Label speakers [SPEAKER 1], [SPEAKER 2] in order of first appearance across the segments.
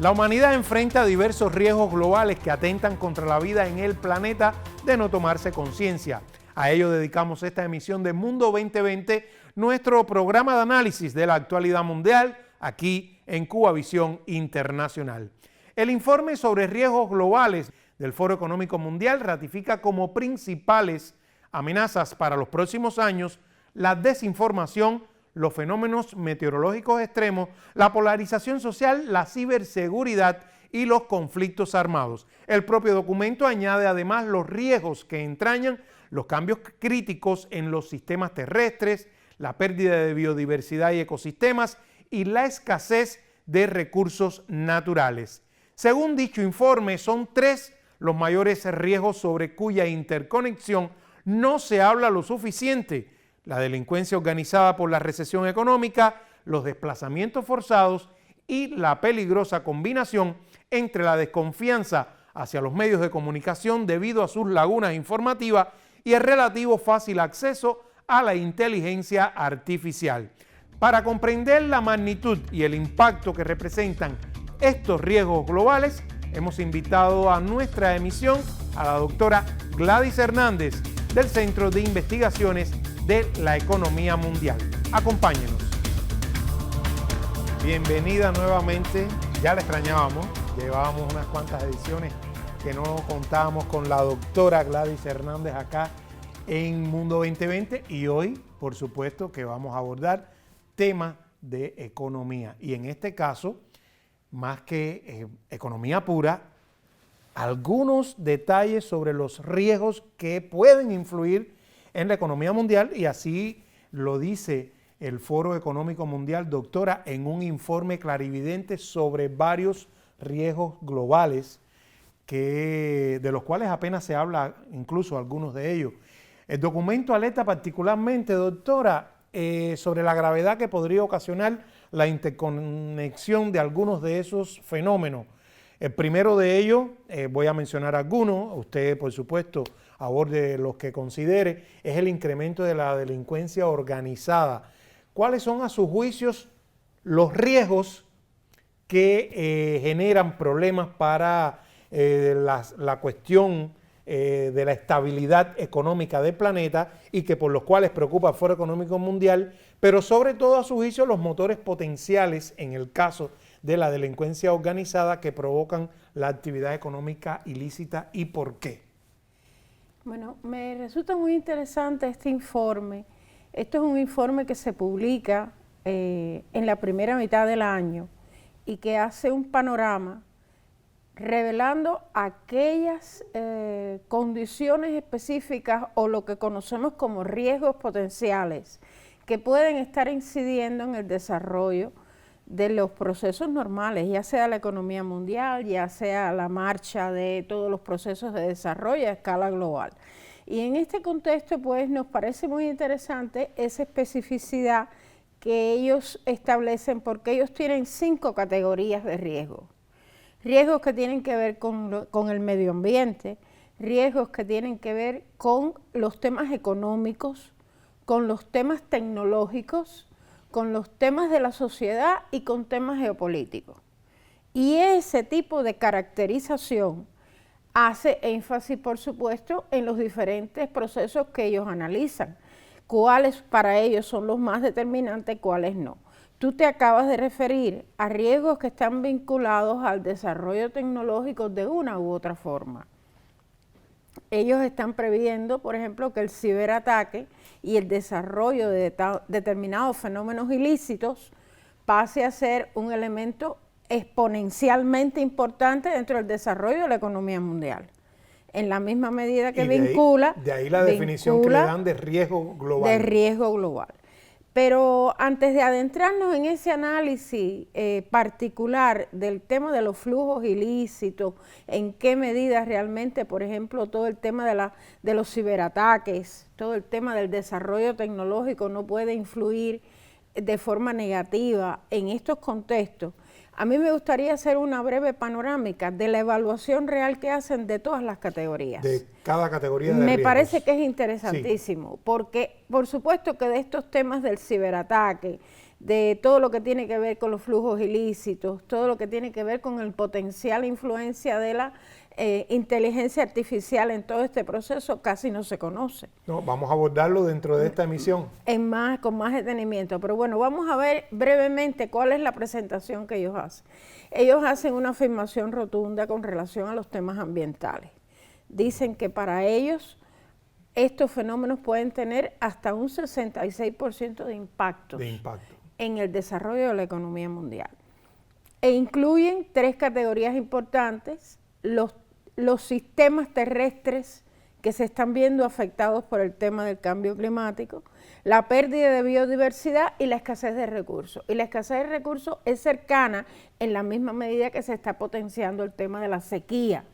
[SPEAKER 1] La humanidad enfrenta diversos riesgos globales que atentan contra la vida en el planeta de no tomarse conciencia. A ello dedicamos esta emisión de Mundo 2020, nuestro programa de análisis de la actualidad mundial, aquí en Cuba Visión Internacional. El informe sobre riesgos globales del Foro Económico Mundial ratifica como principales amenazas para los próximos años la desinformación, los fenómenos meteorológicos extremos, la polarización social, la ciberseguridad y los conflictos armados. El propio documento añade además los riesgos que entrañan los cambios críticos en los sistemas terrestres, la pérdida de biodiversidad y ecosistemas y la escasez de recursos naturales. Según dicho informe, son 3 los mayores riesgos sobre cuya interconexión no se habla lo suficiente: la delincuencia organizada por la recesión económica, los desplazamientos forzados y la peligrosa combinación entre la desconfianza hacia los medios de comunicación debido a sus lagunas informativas y el relativo fácil acceso a la inteligencia artificial. Para comprender la magnitud y el impacto que representan estos riesgos globales, hemos invitado a nuestra emisión a la doctora Gladys Hernández del Centro de Investigaciones de la Economía Mundial. Acompáñenos. Bienvenida nuevamente, ya la extrañábamos, llevábamos unas cuantas ediciones que no contábamos con la doctora Gladys Hernández acá en Mundo 2020 y hoy, por supuesto, que vamos a abordar temas de economía y en este caso, más que economía pura, algunos detalles sobre los riesgos que pueden influir en la economía mundial, y así lo dice el Foro Económico Mundial, doctora, en un informe clarividente sobre varios riesgos globales de los cuales apenas se habla, incluso algunos de ellos. El documento alerta particularmente, doctora, sobre la gravedad que podría ocasionar la interconexión de algunos de esos fenómenos. El primero de ellos, voy a mencionar algunos, usted por supuesto aborde los que considere, es el incremento de la delincuencia organizada. ¿Cuáles son a sus juicios los riesgos que generan problemas para la cuestión de la estabilidad económica del planeta y que por los cuales preocupa el Foro Económico Mundial, pero sobre todo a su juicio los motores potenciales en el caso de la delincuencia organizada que provocan la actividad económica ilícita y por qué?
[SPEAKER 2] Bueno, me resulta muy interesante este informe. Esto es un informe que se publica en la primera mitad del año y que hace un panorama revelando aquellas condiciones específicas o lo que conocemos como riesgos potenciales que pueden estar incidiendo en el desarrollo de los procesos normales, ya sea la economía mundial, ya sea la marcha de todos los procesos de desarrollo a escala global. Y en este contexto, pues, nos parece muy interesante esa especificidad que ellos establecen, porque ellos tienen 5 categorías de riesgos. Riesgos que tienen que ver con el medio ambiente, riesgos que tienen que ver con los temas económicos, con los temas tecnológicos, con los temas de la sociedad y con temas geopolíticos. Y ese tipo de caracterización hace énfasis, por supuesto, en los diferentes procesos que ellos analizan, cuáles para ellos son los más determinantes, cuáles no. Tú te acabas de referir a riesgos que están vinculados al desarrollo tecnológico de una u otra forma. Ellos están previendo, por ejemplo, que el ciberataque y el desarrollo de determinados fenómenos ilícitos pase a ser un elemento exponencialmente importante dentro del desarrollo de la economía mundial. En la misma medida que vincula...
[SPEAKER 1] De ahí la definición que le dan de riesgo global.
[SPEAKER 2] De riesgo global. Pero antes de adentrarnos en ese análisis particular del tema de los flujos ilícitos, en qué medida realmente, por ejemplo, todo el tema de los ciberataques, todo el tema del desarrollo tecnológico no puede influir de forma negativa en estos contextos, a mí me gustaría hacer una breve panorámica de la evaluación real que hacen de todas las categorías.
[SPEAKER 1] De cada categoría de
[SPEAKER 2] Me
[SPEAKER 1] riesgos.
[SPEAKER 2] parece que es interesantísimo,
[SPEAKER 1] Sí.
[SPEAKER 2] porque por supuesto que de estos temas del ciberataque, de todo lo que tiene que ver con los flujos ilícitos, todo lo que tiene que ver con el potencial influencia de la inteligencia artificial en todo este proceso, casi no se conoce.
[SPEAKER 1] No, vamos a abordarlo dentro de esta emisión.
[SPEAKER 2] Con más detenimiento. Pero bueno, vamos a ver brevemente cuál es la presentación que ellos hacen. Ellos hacen una afirmación rotunda con relación a los temas ambientales. Dicen que para ellos estos fenómenos pueden tener hasta un 66% de impacto en el desarrollo de la economía mundial. E incluyen 3 categorías importantes: los sistemas terrestres que se están viendo afectados por el tema del cambio climático, la pérdida de biodiversidad y la escasez de recursos. Y la escasez de recursos es cercana en la misma medida que se está potenciando el tema de la sequía,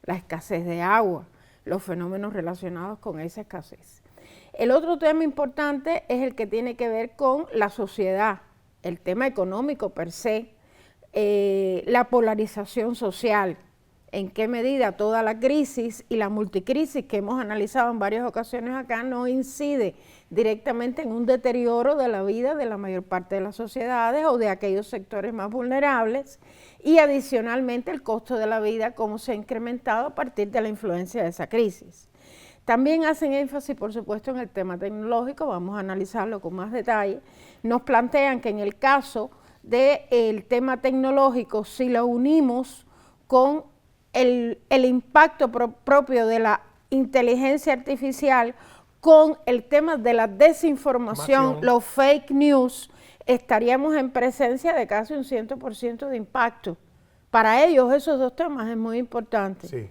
[SPEAKER 2] la escasez de agua, los fenómenos relacionados con esa escasez. El otro tema importante es el que tiene que ver con la sociedad, el tema económico per se, la polarización social, en qué medida toda la crisis y la multicrisis que hemos analizado en varias ocasiones acá no incide directamente en un deterioro de la vida de la mayor parte de las sociedades o de aquellos sectores más vulnerables, y adicionalmente el costo de la vida, cómo se ha incrementado a partir de la influencia de esa crisis. También hacen énfasis, por supuesto, en el tema tecnológico, vamos a analizarlo con más detalle. Nos plantean que en el caso del tema tecnológico, si lo unimos con el impacto propio de la inteligencia artificial, con el tema de la desinformación, los fake news, estaríamos en presencia de casi un 100% de impacto. Para ellos esos 2 temas es muy importante.
[SPEAKER 1] Sí.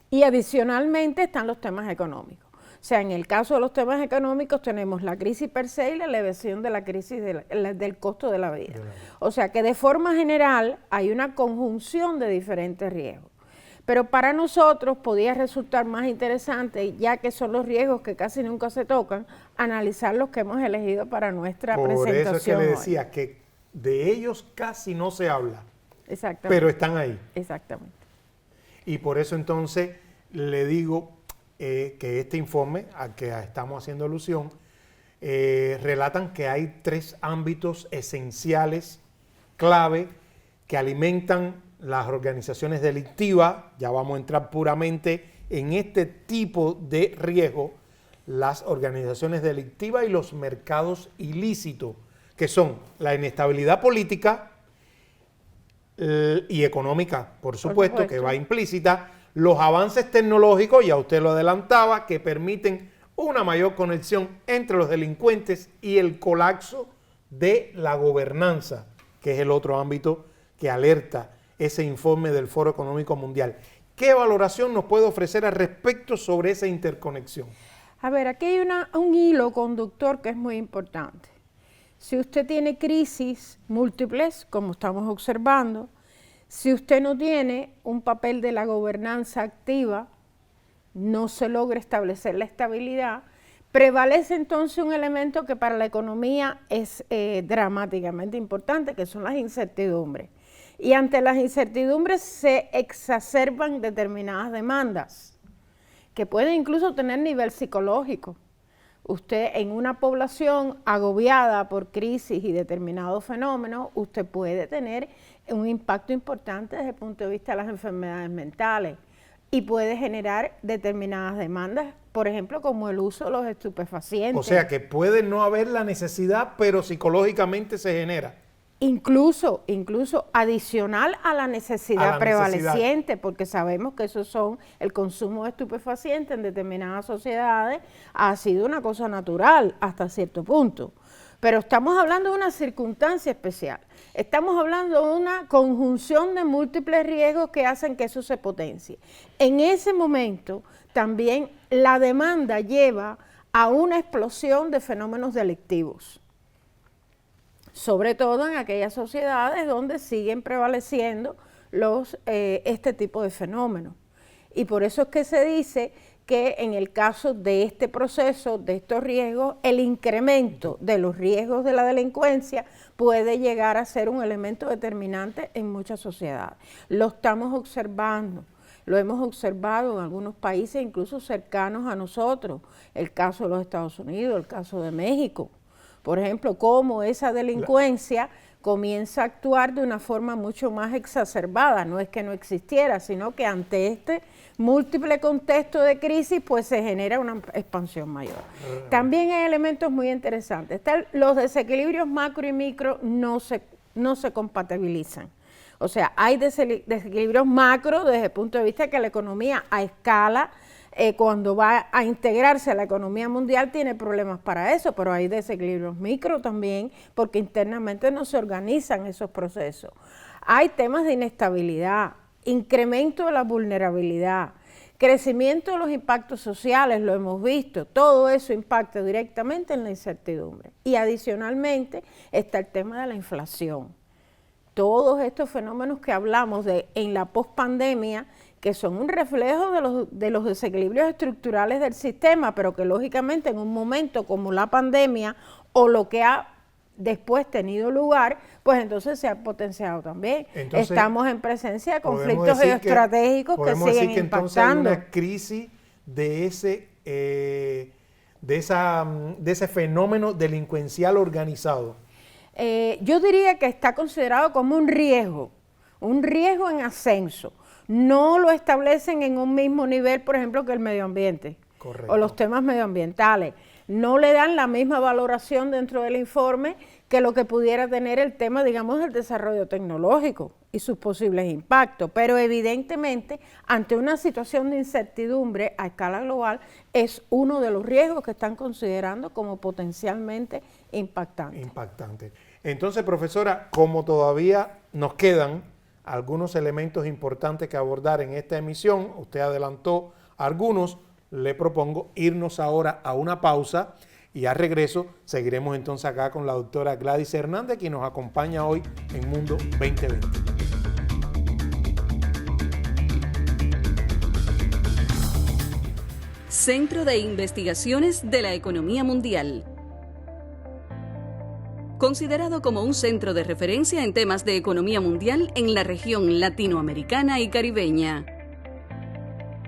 [SPEAKER 2] Y adicionalmente están los temas económicos. O sea, en el caso de los temas económicos tenemos la crisis per se y la elevación de la crisis del costo de la vida. O sea que de forma general hay una conjunción de diferentes riesgos. Pero para nosotros podía resultar más interesante, ya que son los riesgos que casi nunca se tocan, analizar los que hemos elegido para nuestra presentación.
[SPEAKER 1] Por eso es que le decía que de ellos casi no se habla.
[SPEAKER 2] Exactamente.
[SPEAKER 1] Pero están ahí.
[SPEAKER 2] Exactamente.
[SPEAKER 1] Y por eso entonces le digo que este informe al que estamos haciendo alusión relatan que hay 3 ámbitos esenciales, clave, que alimentan las organizaciones delictivas. Ya vamos a entrar puramente en este tipo de riesgo, las organizaciones delictivas y los mercados ilícitos, que son la inestabilidad política y económica, por supuesto, que va implícita, los avances tecnológicos, ya usted lo adelantaba, que permiten una mayor conexión entre los delincuentes, y el colapso de la gobernanza, que es el otro ámbito que alerta ese informe del Foro Económico Mundial. ¿Qué valoración nos puede ofrecer al respecto sobre esa interconexión?
[SPEAKER 2] A ver, aquí hay un hilo conductor que es muy importante. Si usted tiene crisis múltiples, como estamos observando, si usted no tiene un papel de la gobernanza activa, no se logra establecer la estabilidad, prevalece entonces un elemento que para la economía es dramáticamente importante, que son las incertidumbres. Y ante las incertidumbres se exacerban determinadas demandas, que pueden incluso tener nivel psicológico. Usted en una población agobiada por crisis y determinados fenómenos, usted puede tener un impacto importante desde el punto de vista de las enfermedades mentales y puede generar determinadas demandas, por ejemplo, como el uso de los estupefacientes.
[SPEAKER 1] O sea que puede no haber la necesidad, pero psicológicamente se genera.
[SPEAKER 2] Incluso adicional a la necesidad prevaleciente, porque sabemos que esos son, el consumo de estupefacientes en determinadas sociedades ha sido una cosa natural hasta cierto punto. Pero estamos hablando de una circunstancia especial, estamos hablando de una conjunción de múltiples riesgos que hacen que eso se potencie. En ese momento también la demanda lleva a una explosión de fenómenos delictivos, sobre todo en aquellas sociedades donde siguen prevaleciendo este tipo de fenómenos. Y por eso es que se dice que en el caso de este proceso, de estos riesgos, el incremento de los riesgos de la delincuencia puede llegar a ser un elemento determinante en muchas sociedades. Lo estamos observando, lo hemos observado en algunos países incluso cercanos a nosotros, el caso de los Estados Unidos, el caso de México. por ejemplo, cómo esa delincuencia comienza a actuar de una forma mucho más exacerbada. No es que no existiera, sino que ante este múltiple contexto de crisis, pues se genera una expansión mayor. También hay elementos muy interesantes. Los desequilibrios macro y micro no se compatibilizan. O sea, hay desequilibrios macro desde el punto de vista que la economía a escala, cuando va a integrarse a la economía mundial, tiene problemas para eso, pero hay desequilibrios micro también, porque internamente no se organizan esos procesos. Hay temas de inestabilidad, incremento de la vulnerabilidad, crecimiento de los impactos sociales, lo hemos visto, todo eso impacta directamente en la incertidumbre. Y adicionalmente está el tema de la inflación. Todos estos fenómenos que hablamos en la pospandemia, que son un reflejo de los desequilibrios estructurales del sistema, pero que lógicamente en un momento como la pandemia o lo que ha después tenido lugar, pues entonces se ha potenciado también. Entonces, estamos en presencia de conflictos geoestratégicos que siguen
[SPEAKER 1] decir que
[SPEAKER 2] impactando.
[SPEAKER 1] Entonces hay una crisis de ese fenómeno delincuencial organizado.
[SPEAKER 2] Yo diría que está considerado como un riesgo en ascenso. No lo establecen en un mismo nivel, por ejemplo, que el medio ambiente. Correcto. O los temas medioambientales. No le dan la misma valoración dentro del informe que lo que pudiera tener el tema, digamos, del desarrollo tecnológico y sus posibles impactos. Pero evidentemente, ante una situación de incertidumbre a escala global, es uno de los riesgos que están considerando como potencialmente impactante.
[SPEAKER 1] Entonces, profesora, como todavía nos quedan algunos elementos importantes que abordar en esta emisión, usted adelantó algunos, le propongo irnos ahora a una pausa y al regreso seguiremos entonces acá con la doctora Gladys Hernández, quien nos acompaña hoy en Mundo 2020.
[SPEAKER 3] Centro de Investigaciones de la Economía Mundial. Considerado como un centro de referencia en temas de economía mundial en la región latinoamericana y caribeña.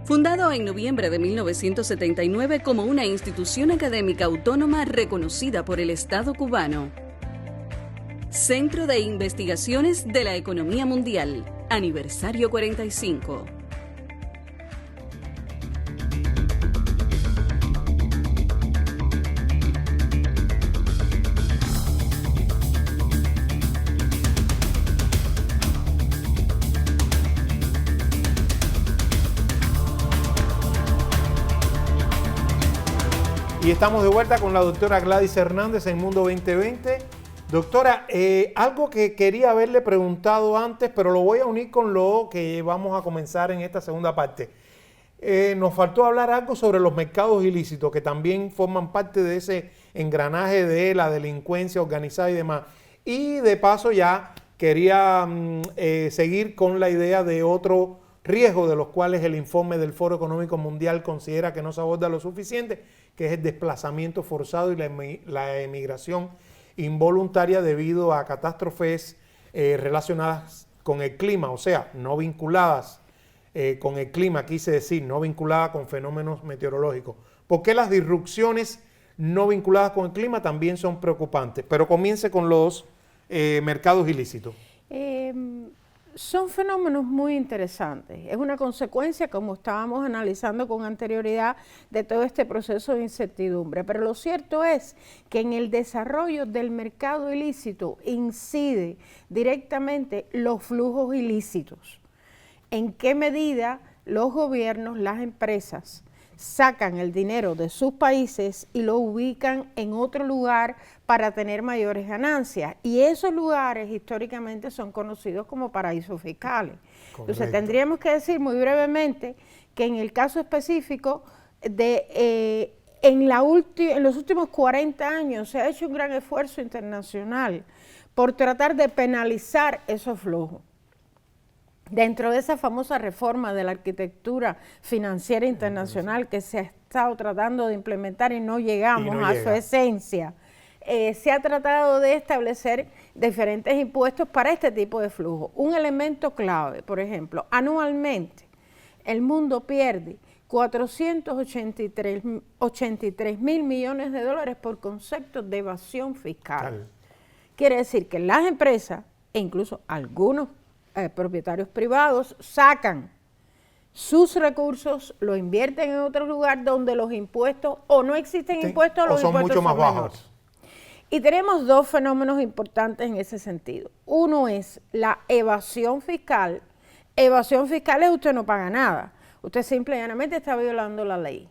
[SPEAKER 3] Fundado en noviembre de 1979 como una institución académica autónoma reconocida por el Estado cubano. Centro de Investigaciones de la Economía Mundial, aniversario 45.
[SPEAKER 1] Y estamos de vuelta con la doctora Gladys Hernández en Mundo 2020. Doctora, algo que quería haberle preguntado antes, pero lo voy a unir con lo que vamos a comenzar en esta segunda parte. Nos faltó hablar algo sobre los mercados ilícitos, que también forman parte de ese engranaje de la delincuencia organizada y demás. Y de paso ya quería seguir con la idea de otro riesgo de los cuales el informe del Foro Económico Mundial considera que no se aborda lo suficiente, que es el desplazamiento forzado y la emigración involuntaria debido a catástrofes relacionadas con el clima, o sea, no vinculadas con el clima, quise decir, no vinculadas con fenómenos meteorológicos. ¿Por qué las disrupciones no vinculadas con el clima también son preocupantes? Pero comience con los mercados ilícitos.
[SPEAKER 2] Son fenómenos muy interesantes. Es una consecuencia, como estábamos analizando con anterioridad, de todo este proceso de incertidumbre. Pero lo cierto es que en el desarrollo del mercado ilícito incide directamente los flujos ilícitos. ¿En qué medida los gobiernos, las empresas, sacan el dinero de sus países y lo ubican en otro lugar para tener mayores ganancias? Y esos lugares históricamente son conocidos como paraísos fiscales. Correcto. Entonces tendríamos que decir muy brevemente que en el caso específico en los últimos 40 años se ha hecho un gran esfuerzo internacional por tratar de penalizar esos flujos. Dentro de esa famosa reforma de la arquitectura financiera internacional que se ha estado tratando de implementar y no llegamos a su esencia, se ha tratado de establecer diferentes impuestos para este tipo de flujo. Un elemento clave, por ejemplo, anualmente el mundo pierde 483 mil millones de dólares por concepto de evasión fiscal. Quiere decir que las empresas, e incluso algunos propietarios privados, sacan sus recursos, lo invierten en otro lugar donde los impuestos, o no existen impuestos, los
[SPEAKER 1] son
[SPEAKER 2] impuestos
[SPEAKER 1] mucho más
[SPEAKER 2] son
[SPEAKER 1] bajos.
[SPEAKER 2] Y tenemos dos fenómenos importantes en ese sentido. Uno es la evasión fiscal. Evasión fiscal es usted no paga nada. Usted simple y llanamente está violando la ley.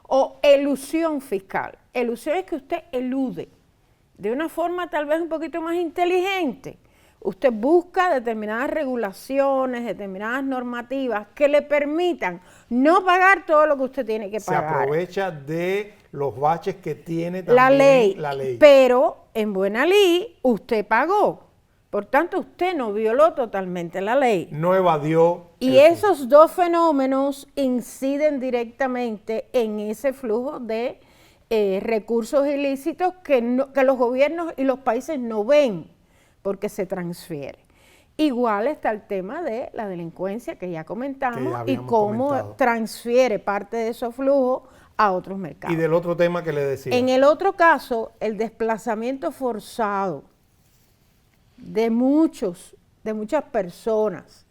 [SPEAKER 2] O elusión fiscal. Elusión es que usted elude de una forma tal vez un poquito más inteligente. Usted busca determinadas regulaciones, determinadas normativas que le permitan no pagar todo lo que usted tiene que pagar.
[SPEAKER 1] Se aprovecha de los baches que tiene también la ley.
[SPEAKER 2] Pero en buena ley usted pagó. Por tanto, usted no violó totalmente la ley.
[SPEAKER 1] No evadió.
[SPEAKER 2] Y esos dos fenómenos inciden directamente en ese flujo de recursos ilícitos que los gobiernos y los países no ven, porque se transfiere. Igual está el tema de la delincuencia que ya comentamos y cómo transfiere parte de esos flujos a otros mercados.
[SPEAKER 1] Y del otro tema que le decía.
[SPEAKER 2] En el otro caso, el desplazamiento forzado de muchas personas,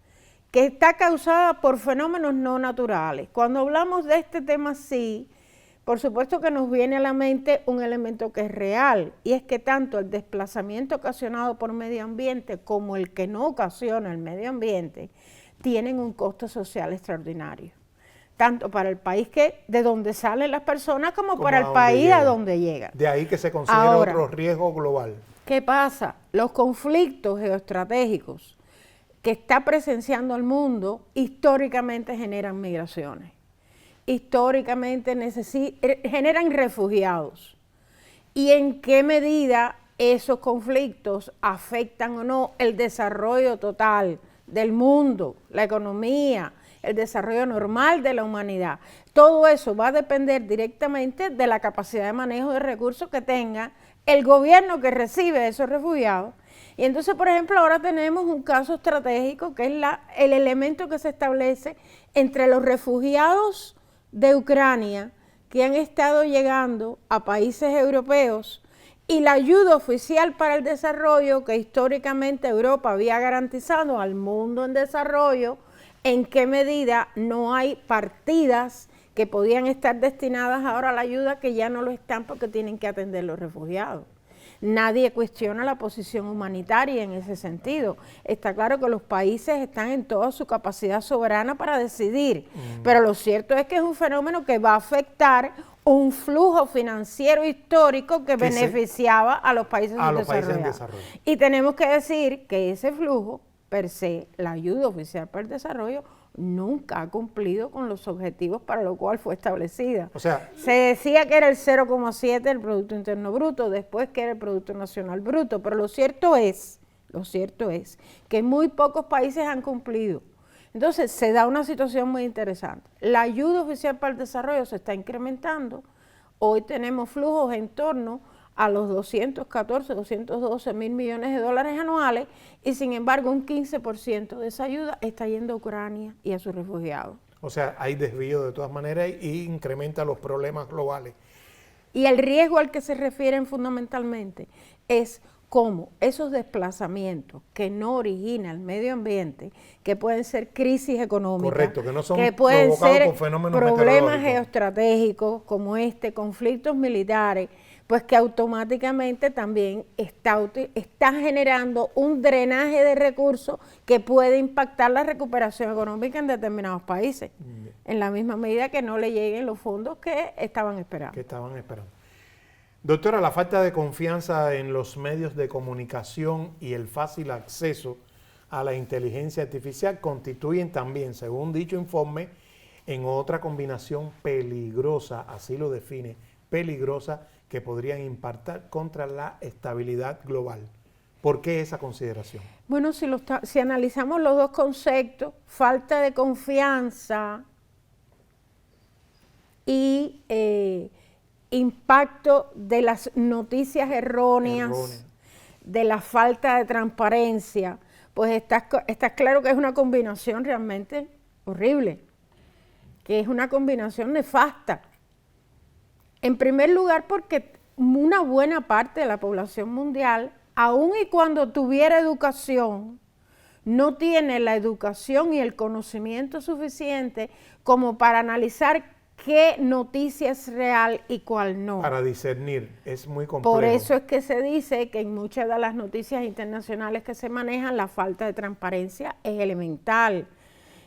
[SPEAKER 2] que está causada por fenómenos no naturales. Cuando hablamos de este tema, sí, por supuesto que nos viene a la mente un elemento que es real, y es que tanto el desplazamiento ocasionado por medio ambiente como el que no ocasiona el medio ambiente tienen un costo social extraordinario, tanto para el país de donde salen las personas como para el país a donde llegan.
[SPEAKER 1] De ahí que se considera otro riesgo global.
[SPEAKER 2] ¿Qué pasa? Los conflictos geoestratégicos que está presenciando el mundo históricamente generan migraciones. Históricamente generan refugiados. ¿Y en qué medida esos conflictos afectan o no el desarrollo total del mundo, la economía, el desarrollo normal de la humanidad? Todo eso va a depender directamente de la capacidad de manejo de recursos que tenga el gobierno que recibe esos refugiados. Y entonces, por ejemplo, ahora tenemos un caso estratégico que es el elemento que se establece entre los refugiados de Ucrania que han estado llegando a países europeos y la ayuda oficial para el desarrollo que históricamente Europa había garantizado al mundo en desarrollo. En qué medida no hay partidas que podían estar destinadas ahora a la ayuda que ya no lo están porque tienen que atender los refugiados. Nadie cuestiona la posición humanitaria en ese sentido. Está claro que los países están en toda su capacidad soberana para decidir, pero lo cierto es que es un fenómeno que va a afectar un flujo financiero histórico que beneficiaba a los países en desarrollo. Y tenemos que decir que ese flujo, per se, la ayuda oficial para el desarrollo, nunca ha cumplido con los objetivos para los cuales fue establecida.
[SPEAKER 1] O sea,
[SPEAKER 2] se decía que era el 0,7 del Producto Interno Bruto, después que era el Producto Nacional Bruto, pero lo cierto es que muy pocos países han cumplido. Entonces se da una situación muy interesante. La ayuda oficial para el desarrollo se está incrementando. Hoy tenemos flujos en torno a los 214, 212 mil millones de dólares anuales, y sin embargo un 15% de esa ayuda está yendo a Ucrania y a sus refugiados.
[SPEAKER 1] O sea, hay desvío de todas maneras y incrementa los problemas globales.
[SPEAKER 2] Y el riesgo al que se refieren fundamentalmente es cómo esos desplazamientos que no origina el medio ambiente, que pueden ser crisis económicas,
[SPEAKER 1] correcto, que no son
[SPEAKER 2] que pueden ser
[SPEAKER 1] por fenómenos
[SPEAKER 2] problemas geoestratégicos como conflictos militares, pues que automáticamente también está generando un drenaje de recursos que puede impactar la recuperación económica en determinados países, en la misma medida que no le lleguen los fondos que estaban esperando.
[SPEAKER 1] Doctora, la falta de confianza en los medios de comunicación y el fácil acceso a la inteligencia artificial constituyen también, según dicho informe, en otra combinación peligrosa, así lo define, peligrosa, que podrían impactar contra la estabilidad global. ¿Por qué esa consideración?
[SPEAKER 2] Bueno, si analizamos los dos conceptos, falta de confianza y impacto de las noticias erróneas, de la falta de transparencia, pues está claro que es una combinación realmente horrible, que es una combinación nefasta. En primer lugar, porque una buena parte de la población mundial, aun y cuando tuviera educación, no tiene la educación y el conocimiento suficiente como para analizar qué noticia es real y cuál no.
[SPEAKER 1] Para discernir, es muy complejo.
[SPEAKER 2] Por eso es que se dice que en muchas de las noticias internacionales que se manejan, la falta de transparencia es elemental.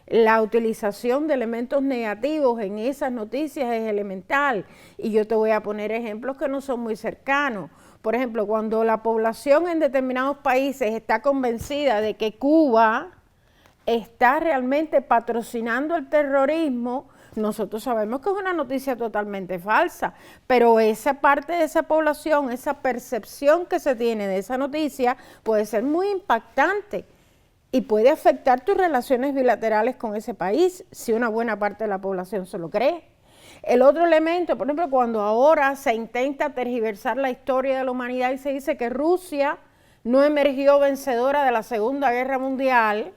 [SPEAKER 2] La utilización de elementos negativos en esas noticias es elemental. Y yo te voy a poner ejemplos que no son muy cercanos. Por ejemplo, cuando la población en determinados países está convencida de que Cuba está realmente patrocinando el terrorismo, nosotros sabemos que es una noticia totalmente falsa, pero esa parte de esa población, esa percepción que se tiene de esa noticia puede ser muy impactante y puede afectar tus relaciones bilaterales con ese país si una buena parte de la población se lo cree. El otro elemento, por ejemplo, cuando ahora se intenta tergiversar la historia de la humanidad y se dice que Rusia no emergió vencedora de la Segunda Guerra Mundial,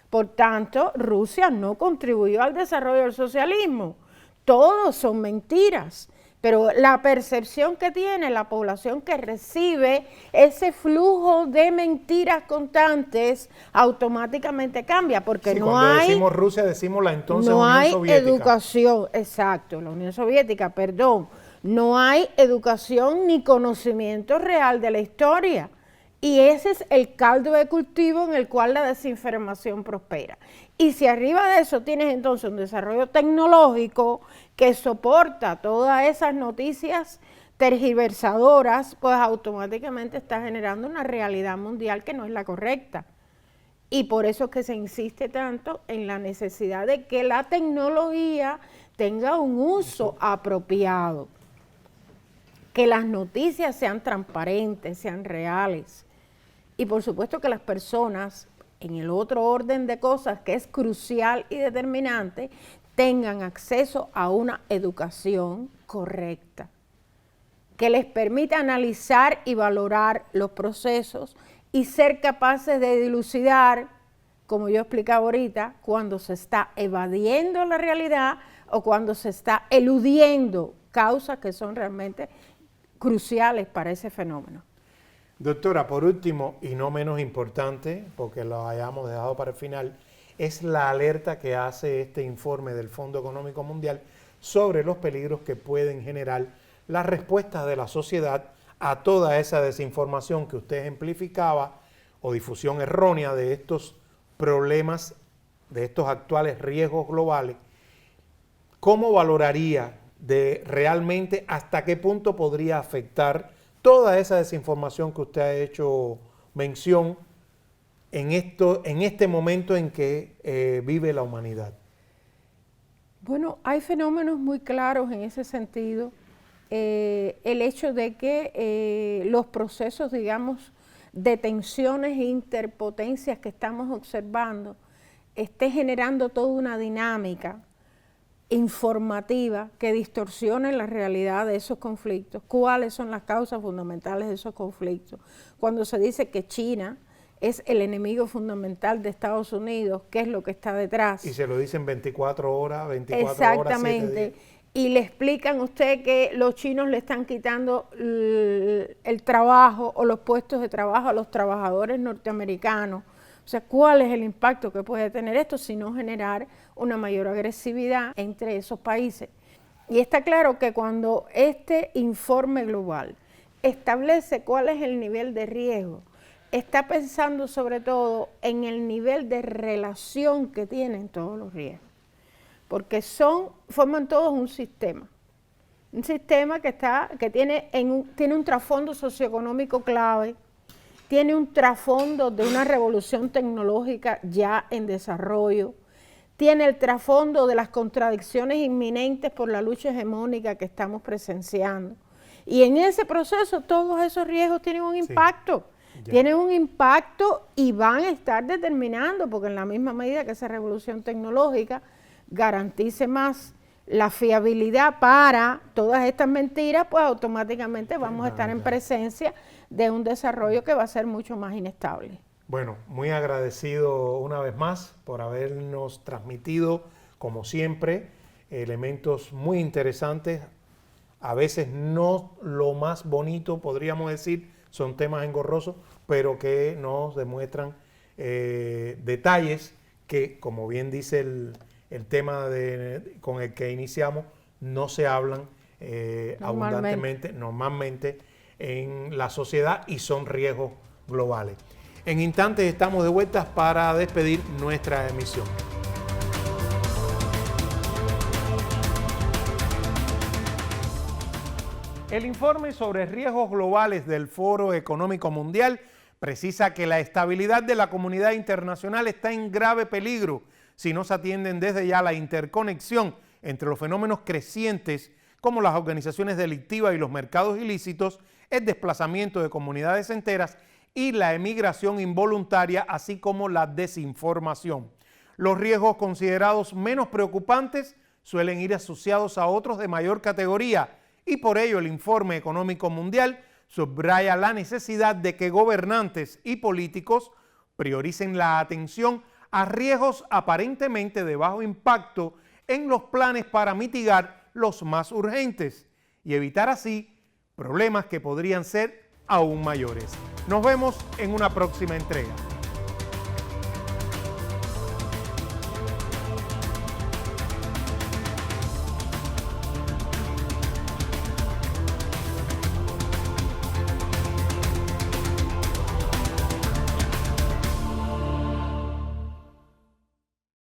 [SPEAKER 2] por tanto, Rusia no contribuyó al desarrollo del socialismo. Todos son mentiras, pero la percepción que tiene la población que recibe ese flujo de mentiras constantes automáticamente cambia, porque
[SPEAKER 1] sí,
[SPEAKER 2] no
[SPEAKER 1] cuando
[SPEAKER 2] hay...
[SPEAKER 1] decimos Rusia, decimos la entonces
[SPEAKER 2] no
[SPEAKER 1] Unión
[SPEAKER 2] hay
[SPEAKER 1] Soviética.
[SPEAKER 2] educación, exacto, la Unión Soviética, perdón, no hay educación ni conocimiento real de la historia. Y ese es el caldo de cultivo en el cual la desinformación prospera. Y si arriba de eso tienes entonces un desarrollo tecnológico que soporta todas esas noticias tergiversadoras, pues automáticamente está generando una realidad mundial que no es la correcta. Y por eso es que se insiste tanto en la necesidad de que la tecnología tenga un uso apropiado, que las noticias sean transparentes, sean reales. Y por supuesto que las personas, en el otro orden de cosas que es crucial y determinante, tengan acceso a una educación correcta, que les permita analizar y valorar los procesos y ser capaces de dilucidar, como yo explicaba ahorita, cuando se está evadiendo la realidad o cuando se está eludiendo causas que son realmente cruciales para ese fenómeno.
[SPEAKER 1] Doctora, por último, y no menos importante, porque lo hayamos dejado para el final, es la alerta que hace este informe del Fondo Económico Mundial sobre los peligros que pueden generar las respuestas de la sociedad a toda esa desinformación que usted ejemplificaba o difusión errónea de estos problemas, de estos actuales riesgos globales. ¿Cómo valoraría de realmente hasta qué punto podría afectar toda esa desinformación que usted ha hecho mención en este momento en que vive la humanidad?
[SPEAKER 2] Bueno, hay fenómenos muy claros en ese sentido. El hecho de que los procesos, digamos, de tensiones e interpotencias que estamos observando esté generando toda una dinámica informativa que distorsione la realidad de esos conflictos. ¿Cuáles son las causas fundamentales de esos conflictos? Cuando se dice que China es el enemigo fundamental de Estados Unidos, ¿qué es lo que está detrás?
[SPEAKER 1] Y se lo dicen 24 horas, 24
[SPEAKER 2] Exactamente.
[SPEAKER 1] horas, 7 días.
[SPEAKER 2] Y le explican a usted que los chinos le están quitando el trabajo o los puestos de trabajo a los trabajadores norteamericanos. O sea, ¿cuál es el impacto que puede tener esto si no generar una mayor agresividad entre esos países? Y está claro que cuando este informe global establece cuál es el nivel de riesgo, está pensando sobre todo en el nivel de relación que tienen todos los riesgos, porque forman todos un sistema que tiene un trasfondo socioeconómico clave, tiene un trasfondo de una revolución tecnológica ya en desarrollo, tiene el trasfondo de las contradicciones inminentes por la lucha hegemónica que estamos presenciando. Y en ese proceso todos esos riesgos tienen un impacto. Tienen un impacto y van a estar determinando, porque en la misma medida que esa revolución tecnológica garantice más la fiabilidad para todas estas mentiras, pues automáticamente vamos a estar en presencia de un desarrollo que va a ser mucho más inestable.
[SPEAKER 1] Bueno, muy agradecido una vez más por habernos transmitido, como siempre, elementos muy interesantes, a veces no lo más bonito, podríamos decir, son temas engorrosos, pero que nos demuestran detalles que, como bien dice el tema con el que iniciamos, no se hablan abundantemente, normalmente en la sociedad, y son riesgos globales. En instantes estamos de vuelta para despedir nuestra emisión. El informe sobre riesgos globales del Foro Económico Mundial precisa que la estabilidad de la comunidad internacional está en grave peligro si no se atienden desde ya la interconexión entre los fenómenos crecientes como las organizaciones delictivas y los mercados ilícitos, el desplazamiento de comunidades enteras y la emigración involuntaria, así como la desinformación. Los riesgos considerados menos preocupantes suelen ir asociados a otros de mayor categoría, y por ello el Informe Económico Mundial subraya la necesidad de que gobernantes y políticos prioricen la atención a riesgos aparentemente de bajo impacto en los planes para mitigar los más urgentes y evitar así problemas que podrían ser aún mayores. Nos vemos en una próxima entrega.